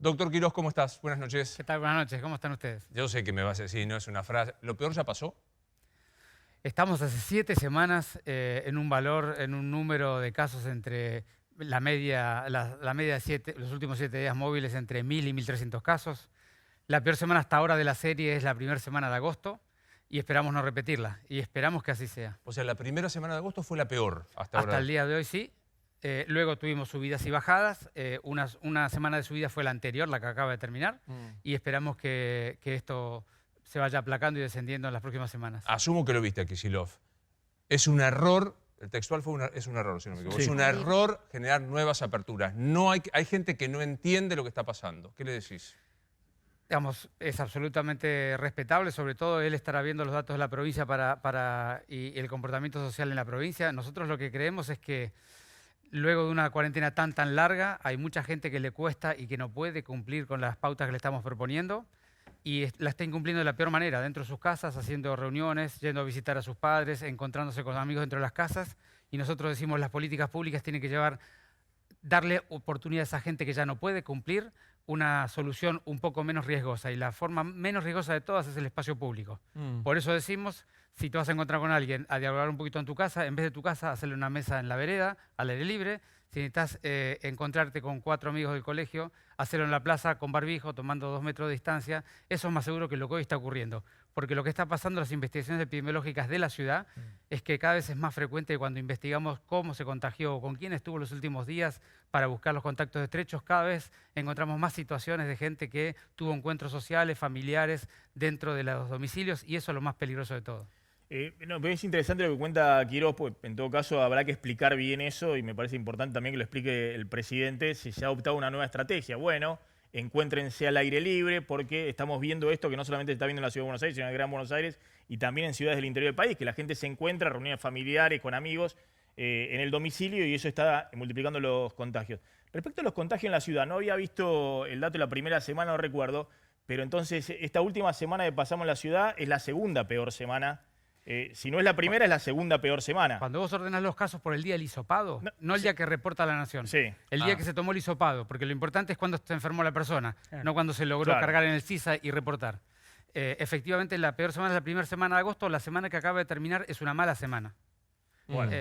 Doctor Quirós, ¿cómo estás? Buenas noches. ¿Qué tal? Buenas noches. ¿Cómo están ustedes? Yo sé que me vas a decir, no es una frase. ¿Lo peor ya pasó? Estamos hace 7 semanas en un número de casos entre la media de los últimos 7 días móviles entre 1.000 y 1.300 casos. La peor semana hasta ahora de la serie es la primera semana de agosto y esperamos no repetirla y esperamos que así sea. O sea, la primera semana de agosto fue la peor hasta ahora. Hasta el día de hoy sí. Luego tuvimos subidas y bajadas. Una semana de subida fue la anterior, la que acaba de terminar, y esperamos que esto se vaya aplacando y descendiendo en las próximas semanas. Asumo que lo viste, Kicillof. Es un error, el textual es un error, si no me equivoco. Sí. Es un error generar nuevas aperturas. Hay gente que no entiende lo que está pasando. ¿Qué le decís? Digamos, es absolutamente respetable, sobre todo él estará viendo los datos de la provincia y el comportamiento social en la provincia. Nosotros lo que creemos es que luego de una cuarentena tan larga, hay mucha gente que le cuesta y que no puede cumplir con las pautas que le estamos proponiendo y la está incumpliendo de la peor manera, dentro de sus casas, haciendo reuniones, yendo a visitar a sus padres, encontrándose con amigos dentro de las casas. Y nosotros decimos las políticas públicas tienen que darle oportunidad a esa gente que ya no puede cumplir una solución un poco menos riesgosa. Y la forma menos riesgosa de todas es el espacio público. Por eso decimos, si te vas a encontrar con alguien a dialogar un poquito en tu casa, en vez de tu casa, hacerle una mesa en la vereda, al aire libre. Si necesitas encontrarte con 4 amigos del colegio, hacerlo en la plaza con barbijo, tomando 2 metros de distancia. Eso es más seguro que lo que hoy está ocurriendo. Porque lo que está pasando en las investigaciones epidemiológicas de la ciudad es que cada vez es más frecuente cuando investigamos cómo se contagió o con quién estuvo los últimos días para buscar los contactos estrechos, cada vez encontramos más situaciones de gente que tuvo encuentros sociales, familiares dentro de los domicilios y eso es lo más peligroso de todo. Pero es interesante lo que cuenta Quirós, pues en todo caso habrá que explicar bien eso y me parece importante también que lo explique el presidente si se ha adoptado una nueva estrategia. Bueno, encuéntrense al aire libre porque estamos viendo esto que no solamente se está viendo en la Ciudad de Buenos Aires, sino en el Gran Buenos Aires y también en ciudades del interior del país, que la gente se encuentra, reuniones familiares, con amigos, en el domicilio y eso está multiplicando los contagios. Respecto a los contagios en la ciudad, no había visto el dato de la primera semana, no recuerdo, pero entonces esta última semana que pasamos en la ciudad es la segunda peor semana. Si no es la primera, es la segunda peor semana. Cuando vos ordenás los casos por el día del hisopado, no el día que reporta la Nación, el día que se tomó el hisopado, porque lo importante es cuando se enfermó la persona, no cuando se logró cargar en el CISA y reportar. Efectivamente, la peor semana es la primera semana de agosto, la semana que acaba de terminar es una mala semana. Bueno.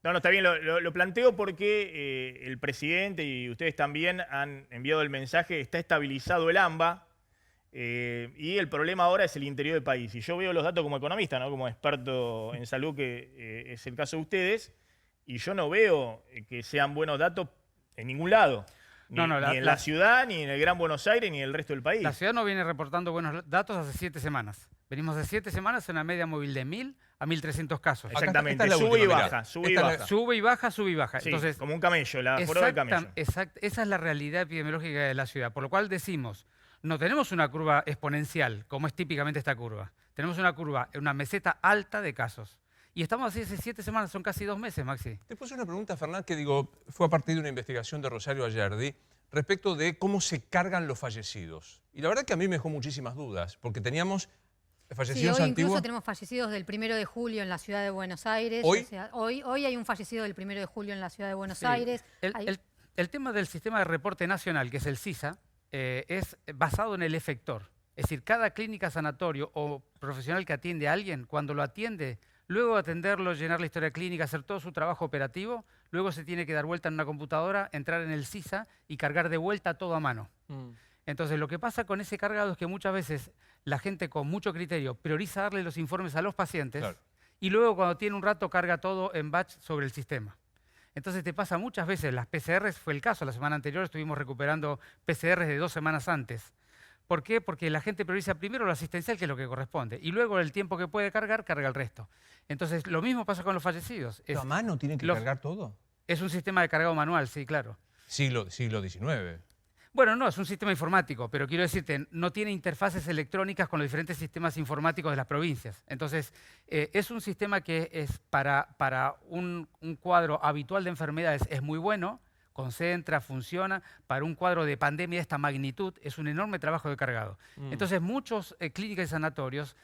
No, está bien, lo planteo porque el presidente y ustedes también han enviado el mensaje, está estabilizado el AMBA, y el problema ahora es el interior del país. Y yo veo los datos como economista, ¿no? Como experto en salud, que es el caso de ustedes, y yo no veo que sean buenos datos en ningún lado. Ni en la ciudad, ni en el Gran Buenos Aires, ni en el resto del país. La ciudad no viene reportando buenos datos hace 7 semanas. Venimos de 7 semanas en una media móvil de 1.000 a 1.300 casos. Exactamente, sube y baja, sube y baja. Sube y baja, sube y baja. Sí, entonces, como un camello, la joroba del camello. Exacto, esa es la realidad epidemiológica de la ciudad, por lo cual decimos, no tenemos una curva exponencial, como es típicamente esta curva. Tenemos una curva, una meseta alta de casos. Y estamos así hace 7 semanas, son casi 2 meses, Maxi. Te puse una pregunta, Fernán, que fue a partir de una investigación de Rosario Ayerdi, respecto de cómo se cargan los fallecidos. Y la verdad que a mí me dejó muchísimas dudas, porque teníamos fallecidos hoy antiguos. Incluso tenemos fallecidos del 1 de julio en la Ciudad de Buenos Aires. ¿Hoy? O sea, hoy hay un fallecido del 1 de julio en la Ciudad de Buenos Aires. El tema del sistema de reporte nacional, que es el CISA, es basado en el efector. Es decir, cada clínica, sanatorio o profesional que atiende a alguien, cuando lo atiende, luego de atenderlo, llenar la historia clínica, hacer todo su trabajo operativo, luego se tiene que dar vuelta en una computadora, entrar en el CISA y cargar de vuelta todo a mano. Entonces, lo que pasa con ese cargado es que muchas veces la gente con mucho criterio prioriza darle los informes a los pacientes y luego cuando tiene un rato carga todo en batch sobre el sistema. Entonces te pasa muchas veces, las PCRs fue el caso, la semana anterior estuvimos recuperando PCRs de 2 semanas antes. ¿Por qué? Porque la gente prioriza primero lo asistencial, que es lo que corresponde, y luego el tiempo que puede cargar, carga el resto. Entonces lo mismo pasa con los fallecidos. ¿A mano tienen que cargar todo? Es un sistema de cargado manual, sí, claro. Siglo XIX. Bueno, no, es un sistema informático, pero quiero decirte, no tiene interfaces electrónicas con los diferentes sistemas informáticos de las provincias. Entonces, es un sistema que es para un cuadro habitual de enfermedades es muy bueno, concentra, funciona. Para un cuadro de pandemia de esta magnitud es un enorme trabajo de cargado. Entonces, muchos clínicas y sanatorios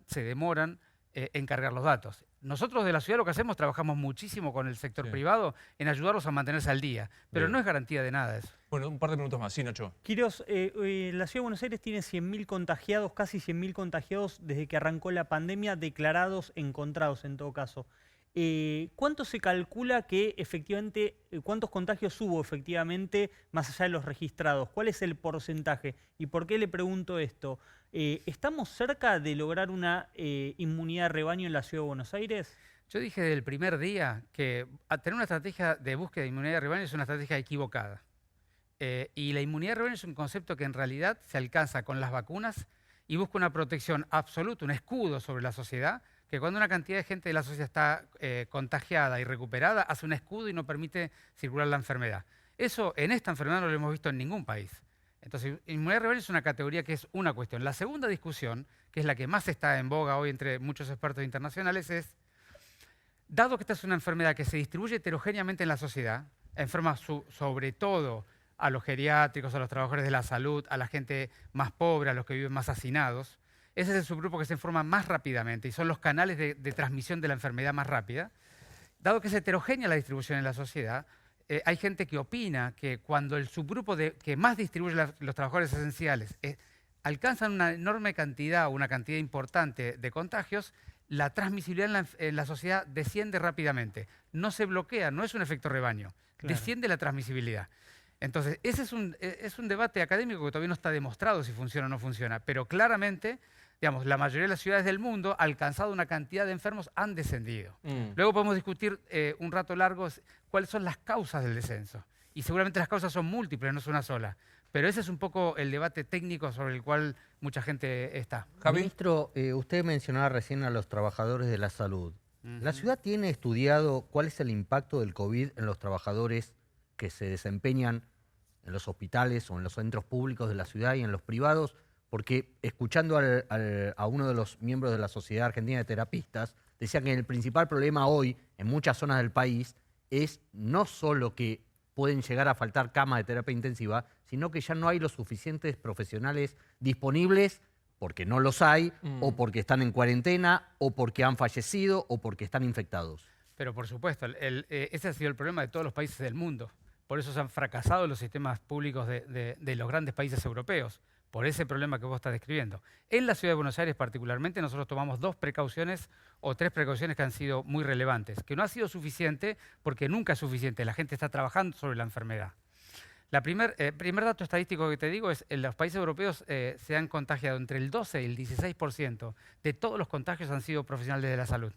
se demoran en cargar los datos. nosotros de la ciudad lo que hacemos, trabajamos muchísimo con el sector privado en ayudarlos a mantenerse al día, pero no es garantía de nada eso. Bueno, un par de minutos más. Sí, Nacho. Quirós, la Ciudad de Buenos Aires tiene 100.000 contagiados, casi 100.000 contagiados desde que arrancó la pandemia, declarados, encontrados en todo caso. ¿Cuánto se calcula que efectivamente, cuántos contagios hubo efectivamente más allá de los registrados? ¿Cuál es el porcentaje? ¿Y por qué le pregunto esto? ¿Estamos cerca de lograr una inmunidad de rebaño en la Ciudad de Buenos Aires? Yo dije desde el primer día que tener una estrategia de búsqueda de inmunidad de rebaño es una estrategia equivocada. Y la inmunidad de rebaño es un concepto que en realidad se alcanza con las vacunas y busca una protección absoluta, un escudo sobre la sociedad, que cuando una cantidad de gente de la sociedad está contagiada y recuperada, hace un escudo y no permite circular la enfermedad. Eso en esta enfermedad no lo hemos visto en ningún país. Entonces, inmunidad de rebaño es una categoría que es una cuestión. La segunda discusión, que es la que más está en boga hoy entre muchos expertos internacionales, es, dado que esta es una enfermedad que se distribuye heterogéneamente en la sociedad, enferma sobre todo a los geriátricos, a los trabajadores de la salud, a la gente más pobre, a los que viven más hacinados. Ese es el subgrupo que se informa más rápidamente y son los canales de transmisión de la enfermedad más rápida. Dado que es heterogénea la distribución en la sociedad, hay gente que opina que cuando el subgrupo que más distribuye los trabajadores esenciales alcanzan una enorme cantidad, una cantidad importante de contagios, la transmisibilidad en la sociedad desciende rápidamente. No se bloquea, no es un efecto rebaño, desciende la transmisibilidad. Entonces, ese es un debate académico que todavía no está demostrado si funciona o no funciona, pero claramente, digamos, la mayoría de las ciudades del mundo, alcanzado una cantidad de enfermos, han descendido. Luego podemos discutir un rato largo cuáles son las causas del descenso. Y seguramente las causas son múltiples, no es una sola. Pero ese es un poco el debate técnico sobre el cual mucha gente está. Javi. Ministro, usted mencionaba recién a los trabajadores de la salud. ¿La ciudad tiene estudiado cuál es el impacto del COVID en los trabajadores que se desempeñan en los hospitales o en los centros públicos de la ciudad y en los privados? Porque escuchando a uno de los miembros de la Sociedad Argentina de Terapistas, decía que el principal problema hoy en muchas zonas del país es no solo que pueden llegar a faltar camas de terapia intensiva, sino que ya no hay los suficientes profesionales disponibles porque no los hay, o porque están en cuarentena, o porque han fallecido, o porque están infectados. Pero por supuesto, ese ha sido el problema de todos los países del mundo. Por eso se han fracasado los sistemas públicos de los grandes países europeos, por ese problema que vos estás describiendo. En la Ciudad de Buenos Aires particularmente nosotros tomamos 2 precauciones o 3 precauciones que han sido muy relevantes, que no ha sido suficiente porque nunca es suficiente, la gente está trabajando sobre la enfermedad. El primer dato estadístico que te digo es en los países europeos se han contagiado entre el 12 y el 16% de todos los contagios han sido profesionales de la salud.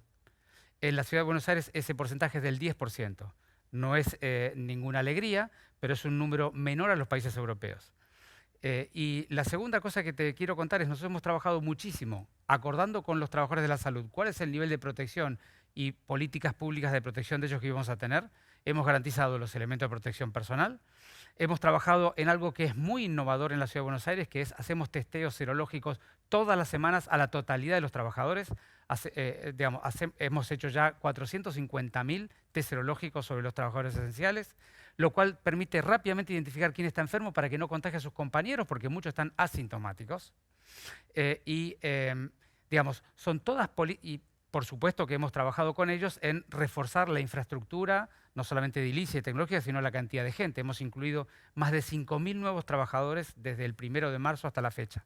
En la Ciudad de Buenos Aires ese porcentaje es del 10%. No es ninguna alegría, pero es un número menor a los países europeos. Y la segunda cosa que te quiero contar es nosotros hemos trabajado muchísimo acordando con los trabajadores de la salud cuál es el nivel de protección y políticas públicas de protección de ellos que íbamos a tener. Hemos garantizado los elementos de protección personal. Hemos trabajado en algo que es muy innovador en la Ciudad de Buenos Aires, que es hacemos testeos serológicos todas las semanas a la totalidad de los trabajadores. Hemos hecho ya 450.000 test serológicos sobre los trabajadores esenciales, lo cual permite rápidamente identificar quién está enfermo para que no contagie a sus compañeros, porque muchos están asintomáticos. Son todas y por supuesto que hemos trabajado con ellos en reforzar la infraestructura, no solamente edilicia y tecnológica, sino la cantidad de gente. Hemos incluido más de 5.000 nuevos trabajadores desde el 1 de marzo hasta la fecha.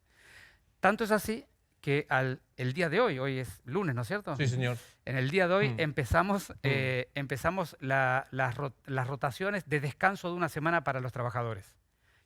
Tanto es así que el día de hoy es lunes, ¿no es cierto? Sí, señor. En el día de hoy empezamos las rotaciones de descanso de una semana para los trabajadores.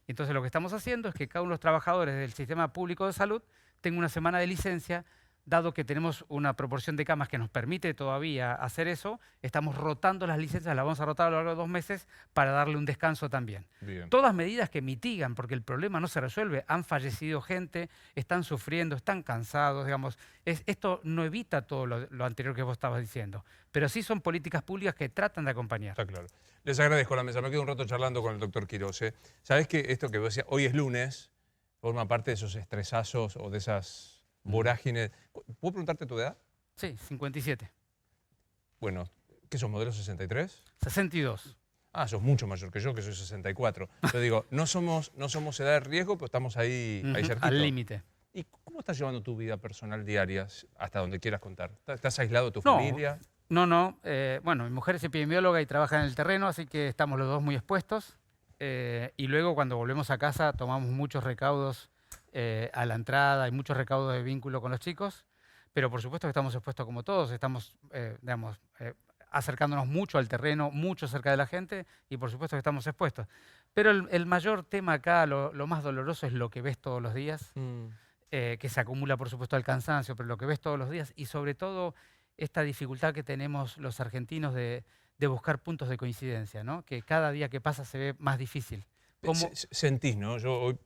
Y entonces lo que estamos haciendo es que cada uno de los trabajadores del sistema público de salud tenga una semana de licencia. Dado que tenemos una proporción de camas que nos permite todavía hacer eso, estamos rotando las licencias, las vamos a rotar a lo largo de 2 meses para darle un descanso también. Bien. Todas medidas que mitigan, porque el problema no se resuelve. Han fallecido gente, están sufriendo, están cansados, digamos. Esto no evita todo lo anterior que vos estabas diciendo, pero sí son políticas públicas que tratan de acompañar. Está claro. Les agradezco la mesa. Me quedo un rato charlando con el doctor Quirós. ¿Sabés que esto que vos decías, hoy es lunes, forma parte de esos estresazos o de esas vorágines? ¿Puedo preguntarte tu edad? Sí, 57. Bueno, ¿qué sos, modelo 63? 62. Ah, sos mucho mayor que yo, que soy 64. Yo digo, no somos edad de riesgo, pero estamos ahí cerquita. Al límite. ¿Y cómo estás llevando tu vida personal diaria, hasta donde quieras contar? ¿Estás aislado de tu No, familia? No. Bueno, mi mujer es epidemióloga y trabaja en el terreno, así que estamos los dos muy expuestos. Y luego cuando volvemos a casa tomamos muchos recaudos a la entrada, hay muchos recaudos de vínculo con los chicos, pero por supuesto que estamos expuestos como todos, estamos, acercándonos mucho al terreno, mucho cerca de la gente y por supuesto que estamos expuestos. Pero el mayor tema acá, lo más doloroso es lo que ves todos los días, que se acumula por supuesto al cansancio, pero lo que ves todos los días y sobre todo esta dificultad que tenemos los argentinos de buscar puntos de coincidencia, ¿no? Que cada día que pasa se ve más difícil. ¿Cómo? Sentís, ¿no? Yo hoy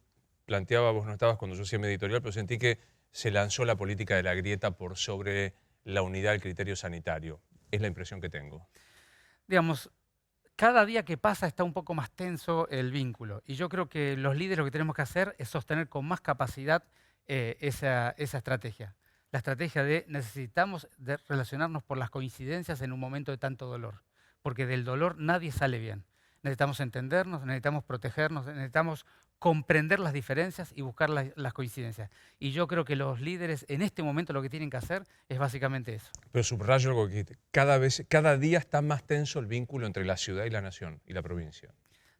planteaba, vos no estabas cuando yo hacía mi editorial, pero sentí que se lanzó la política de la grieta por sobre la unidad del criterio sanitario. Es la impresión que tengo. Digamos, cada día que pasa está un poco más tenso el vínculo. Y yo creo que los líderes lo que tenemos que hacer es sostener con más capacidad esa estrategia. La estrategia de necesitamos de relacionarnos por las coincidencias en un momento de tanto dolor. Porque del dolor nadie sale bien. Necesitamos entendernos, necesitamos protegernos, necesitamos comprender las diferencias y buscar las coincidencias. Y yo creo que los líderes en este momento lo que tienen que hacer es básicamente eso. Pero subrayo algo que dijiste. Cada día está más tenso el vínculo entre la ciudad y la nación y la provincia.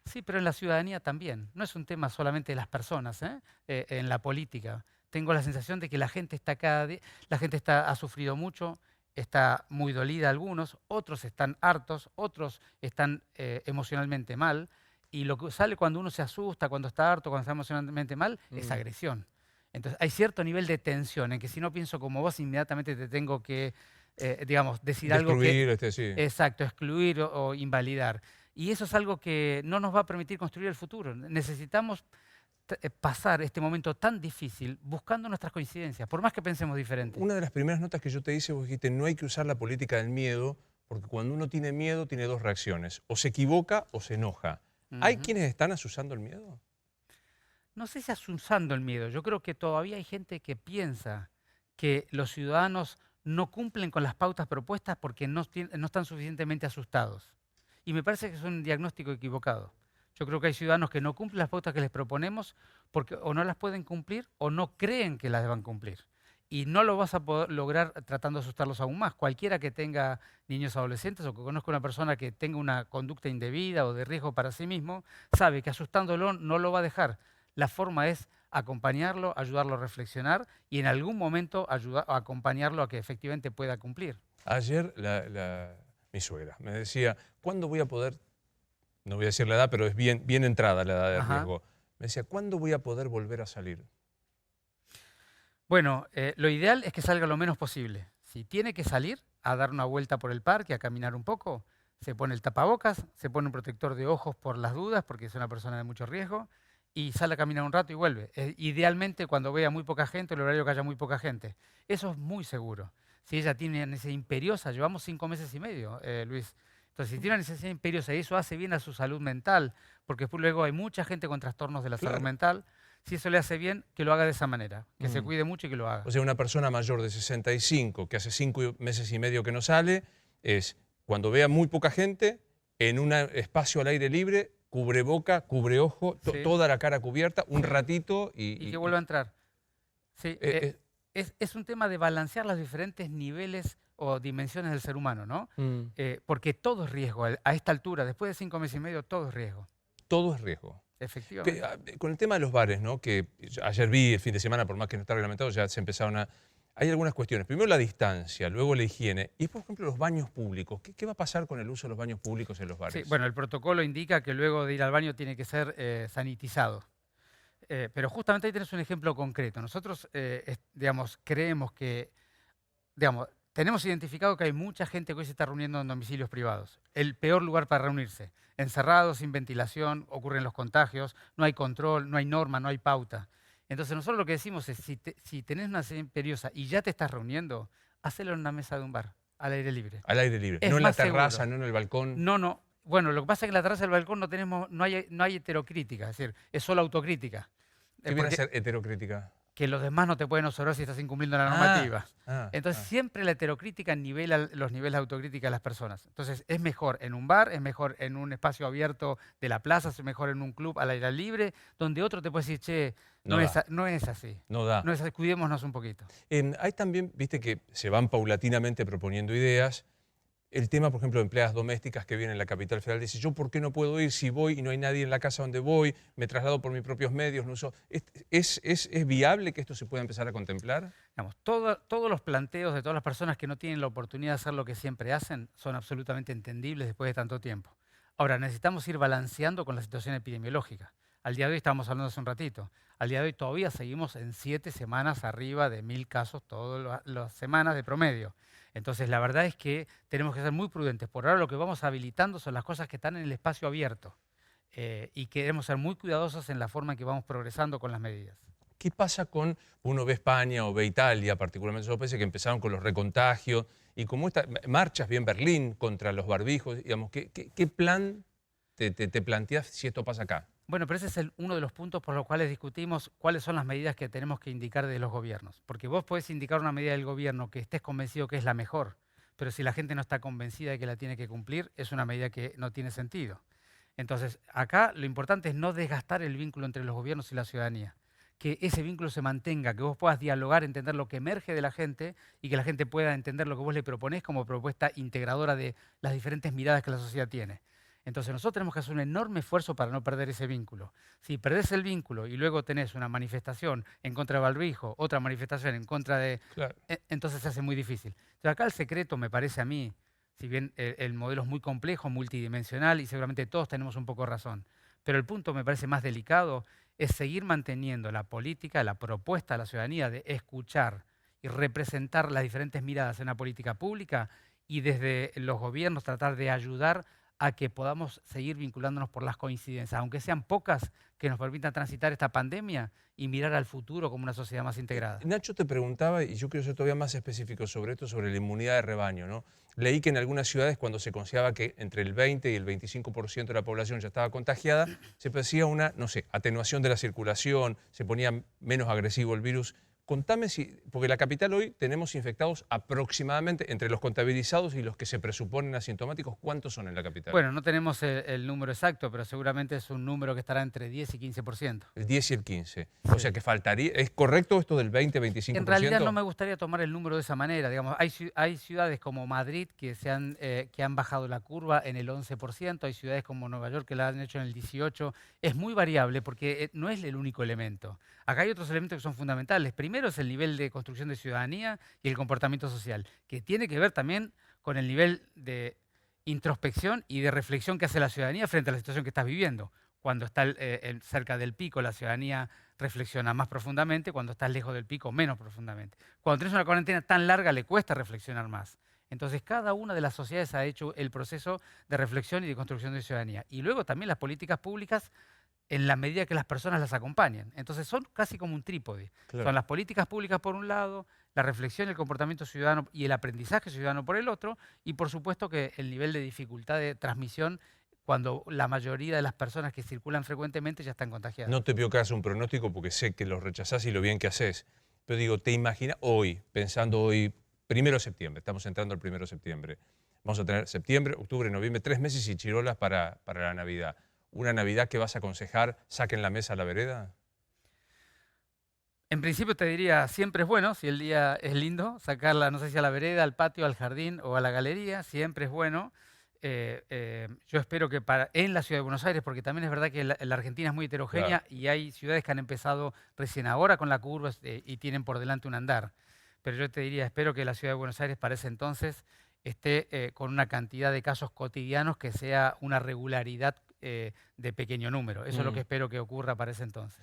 Sí, pero en la ciudadanía también. No es un tema solamente de las personas, en la política. Tengo la sensación de que la gente está ha sufrido mucho, está muy dolida algunos, otros están hartos, otros están emocionalmente mal. Y lo que sale cuando uno se asusta, cuando está harto, cuando está emocionalmente mal, es agresión. Entonces hay cierto nivel de tensión en que si no pienso como vos, inmediatamente te tengo que, decir algo que... Sí. Exacto, excluir o invalidar. Y eso es algo que no nos va a permitir construir el futuro. Necesitamos pasar este momento tan difícil buscando nuestras coincidencias, por más que pensemos diferente. Una de las primeras notas que yo te hice, vos dijiste, no hay que usar la política del miedo, porque cuando uno tiene miedo tiene dos reacciones, o se equivoca o se enoja. ¿Hay quienes están asusando el miedo? No sé si asusando el miedo. Yo creo que todavía hay gente que piensa que los ciudadanos no cumplen con las pautas propuestas porque no están suficientemente asustados. Y me parece que es un diagnóstico equivocado. Yo creo que hay ciudadanos que no cumplen las pautas que les proponemos porque o no las pueden cumplir o no creen que las deban cumplir. Y no lo vas a poder lograr tratando de asustarlos aún más. Cualquiera que tenga niños adolescentes o que conozca una persona que tenga una conducta indebida o de riesgo para sí mismo, sabe que asustándolo no lo va a dejar. La forma es acompañarlo, ayudarlo a reflexionar y en algún momento acompañarlo a que efectivamente pueda cumplir. Ayer mi suegra me decía, ¿cuándo voy a poder, no voy a decir la edad, pero es bien entrada la edad de riesgo, me decía, ¿cuándo voy a poder volver a salir? Bueno, lo ideal es que salga lo menos posible. Si tiene que salir a dar una vuelta por el parque, a caminar un poco, se pone el tapabocas, se pone un protector de ojos por las dudas, porque es una persona de mucho riesgo, y sale a caminar un rato y vuelve. Idealmente cuando vea muy poca gente, el horario que haya muy poca gente. Eso es muy seguro. Si ella tiene necesidad imperiosa, llevamos 5 meses y medio, Luis. Entonces, si tiene una necesidad imperiosa y eso hace bien a su salud mental, porque luego hay mucha gente con trastornos de la salud mental, si eso le hace bien, que lo haga de esa manera, que se cuide mucho y que lo haga. O sea, una persona mayor de 65 que hace 5 meses y medio que no sale, es cuando vea muy poca gente, en un espacio al aire libre, cubre boca, cubre ojo, toda la cara cubierta, un ratito y que vuelva a entrar. Sí, es un tema de balancear los diferentes niveles o dimensiones del ser humano, ¿no? Porque todo es riesgo. A esta altura, después de 5 meses y medio, todo es riesgo. Todo es riesgo. Efectivamente. Con el tema de los bares, ¿no? Que ayer vi el fin de semana, por más que no está reglamentado, ya se empezaron a... Hay algunas cuestiones. Primero la distancia, luego la higiene. Y por ejemplo los baños públicos. ¿Qué va a pasar con el uso de los baños públicos en los bares? Sí, bueno, el protocolo indica que luego de ir al baño tiene que ser sanitizado. Pero justamente ahí tenés un ejemplo concreto. Nosotros, creemos que... tenemos identificado que hay mucha gente que hoy se está reuniendo en domicilios privados. El peor lugar para reunirse. Encerrados, sin ventilación, ocurren los contagios, no hay control, no hay norma, no hay pauta. Entonces nosotros lo que decimos es, si tenés una necesidad imperiosa y ya te estás reuniendo, hacelo en una mesa de un bar, al aire libre. Al aire libre, no en la terraza, no en el balcón. No. Bueno, lo que pasa es que en la terraza del balcón no hay heterocrítica, es decir, es solo autocrítica. ¿Qué viene a ser heterocrítica? Que los demás no te pueden observar si estás incumpliendo la normativa. Entonces siempre la heterocrítica nivela los niveles de autocrítica de las personas. Entonces es mejor en un bar, es mejor en un espacio abierto de la plaza, es mejor en un club al aire libre, donde otro te puede decir, che, no es así. No da. No es así, cuidémonos un poquito. Hay también, viste que se van paulatinamente proponiendo ideas El tema, por ejemplo, de empleadas domésticas que vienen a la capital federal, dice, ¿yo por qué no puedo ir si voy y no hay nadie en la casa donde voy? Me traslado por mis propios medios, no uso. ¿Es viable que esto se pueda empezar a contemplar? Digamos, todos los planteos de todas las personas que no tienen la oportunidad de hacer lo que siempre hacen son absolutamente entendibles después de tanto tiempo. Ahora, necesitamos ir balanceando con la situación epidemiológica. Al día de hoy, estábamos hablando hace un ratito, al día de hoy todavía seguimos en 7 semanas arriba de 1000 casos todas las semanas de promedio. Entonces, la verdad es que tenemos que ser muy prudentes. Por ahora lo que vamos habilitando son las cosas que están en el espacio abierto y queremos ser muy cuidadosos en la forma en que vamos progresando con las medidas. ¿Qué pasa con, uno ve España o ve Italia, particularmente esos países que empezaron con los recontagios y como estas marchas, bien Berlín, contra los barbijos, digamos, ¿qué plan te planteas si esto pasa acá? Bueno, pero ese es uno de los puntos por los cuales discutimos cuáles son las medidas que tenemos que indicar de los gobiernos. Porque vos podés indicar una medida del gobierno que estés convencido que es la mejor, pero si la gente no está convencida de que la tiene que cumplir, es una medida que no tiene sentido. Entonces, acá lo importante es no desgastar el vínculo entre los gobiernos y la ciudadanía. Que ese vínculo se mantenga, que vos puedas dialogar, entender lo que emerge de la gente y que la gente pueda entender lo que vos le proponés como propuesta integradora de las diferentes miradas que la sociedad tiene. Entonces nosotros tenemos que hacer un enorme esfuerzo para no perder ese vínculo. Si perdés el vínculo y luego tenés una manifestación en contra de barbijo, otra manifestación en contra de... Claro. Entonces se hace muy difícil. Entonces acá el secreto, me parece a mí, si bien el modelo es muy complejo, multidimensional y seguramente todos tenemos un poco razón, pero el punto me parece más delicado es seguir manteniendo la política, la propuesta a la ciudadanía de escuchar y representar las diferentes miradas en la política pública y desde los gobiernos tratar de ayudar a que podamos seguir vinculándonos por las coincidencias, aunque sean pocas, que nos permitan transitar esta pandemia y mirar al futuro como una sociedad más integrada. Nacho te preguntaba, y yo quiero ser todavía más específico sobre esto, sobre la inmunidad de rebaño, ¿no? Leí que en algunas ciudades, cuando se consideraba que entre el 20 y el 25% de la población ya estaba contagiada, se hacía una, no sé, atenuación de la circulación, se ponía menos agresivo el virus. Contame si, porque la capital hoy tenemos infectados aproximadamente, entre los contabilizados y los que se presuponen asintomáticos, ¿cuántos son en la capital? Bueno, no tenemos el número exacto, pero seguramente es un número que estará entre 10 y 15%. El 10 y el 15. O sea que faltaría, ¿es correcto esto del 20-25%? En realidad no me gustaría tomar el número de esa manera. Digamos, hay ciudades como Madrid que han bajado la curva en el 11%, hay ciudades como Nueva York que la han hecho en el 18%. Es muy variable porque no es el único elemento. Acá hay otros elementos que son fundamentales. Primero es el nivel de construcción de ciudadanía y el comportamiento social, que tiene que ver también con el nivel de introspección y de reflexión que hace la ciudadanía frente a la situación que estás viviendo. Cuando está cerca del pico, la ciudadanía reflexiona más profundamente, cuando estás lejos del pico, menos profundamente. Cuando tienes una cuarentena tan larga, le cuesta reflexionar más. Entonces, cada una de las sociedades ha hecho el proceso de reflexión y de construcción de ciudadanía. Y luego también las políticas públicas en la medida que las personas las acompañan. Entonces son casi como un trípode. Claro. Son las políticas públicas por un lado, la reflexión, el comportamiento ciudadano y el aprendizaje ciudadano por el otro, y por supuesto que el nivel de dificultad de transmisión cuando la mayoría de las personas que circulan frecuentemente ya están contagiadas. No te pido que hagas un pronóstico porque sé que lo rechazás y lo bien que haces, pero digo, ¿te imaginas hoy, pensando hoy, 1 de septiembre, estamos entrando al 1 de septiembre, vamos a tener septiembre, octubre, noviembre, 3 meses y chirolas para la Navidad? ¿Una Navidad que vas a aconsejar, saquen la mesa a la vereda? En principio te diría, siempre es bueno, si el día es lindo, sacarla, no sé si a la vereda, al patio, al jardín o a la galería, siempre es bueno. Yo espero que en la ciudad de Buenos Aires, porque también es verdad que la Argentina es muy heterogénea, Claro. y hay ciudades que han empezado recién ahora con la curva y tienen por delante un andar. Pero yo te diría, espero que la ciudad de Buenos Aires para ese entonces esté con una cantidad de casos cotidianos que sea una regularidad de pequeño número. Eso es lo que espero que ocurra para ese entonces.